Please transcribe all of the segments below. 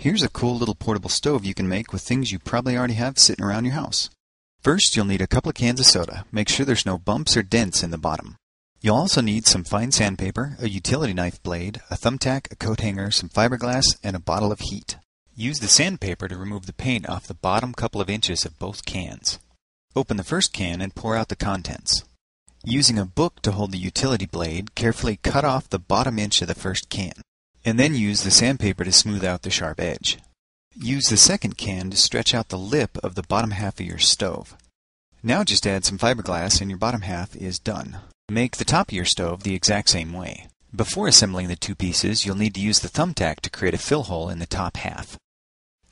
Here's a cool little portable stove you can make with things you probably already have sitting around your house. First, you'll need a couple of cans of soda. Make sure there's no bumps or dents in the bottom. You'll also need some fine sandpaper, a utility knife blade, a thumbtack, a coat hanger, some fiberglass, and a bottle of heat. Use the sandpaper to remove the paint off the bottom couple of inches of both cans. Open the first can and pour out the contents. Using a book to hold the utility blade, carefully cut off the bottom inch of the first can, and then use the sandpaper to smooth out the sharp edge. Use the second can to stretch out the lip of the bottom half of your stove. Now just add some fiberglass and your bottom half is done. Make the top of your stove the exact same way. Before assembling the two pieces, you'll need to use the thumbtack to create a fill hole in the top half.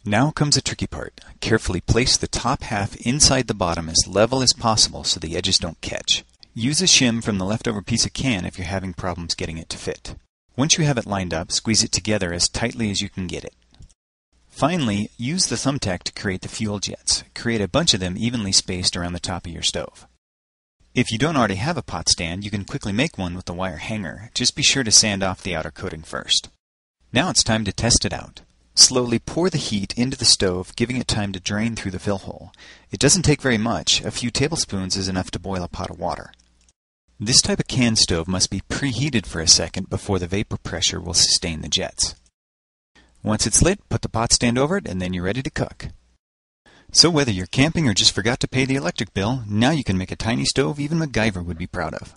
Now comes the tricky part. Carefully place the top half inside the bottom as level as possible so the edges don't catch. Use a shim from the leftover piece of can if you're having problems getting it to fit. Once you have it lined up, squeeze it together as tightly as you can get it. Finally, use the thumbtack to create the fuel jets. Create a bunch of them evenly spaced around the top of your stove. If you don't already have a pot stand, you can quickly make one with the wire hanger. Just be sure to sand off the outer coating first. Now it's time to test it out. Slowly pour the heat into the stove, giving it time to drain through the fill hole. It doesn't take very much. A few tablespoons is enough to boil a pot of water. This type of can stove must be preheated for a second before the vapor pressure will sustain the jets. Once it's lit, put the pot stand over it, and then you're ready to cook. So whether you're camping or just forgot to pay the electric bill, now you can make a tiny stove even MacGyver would be proud of.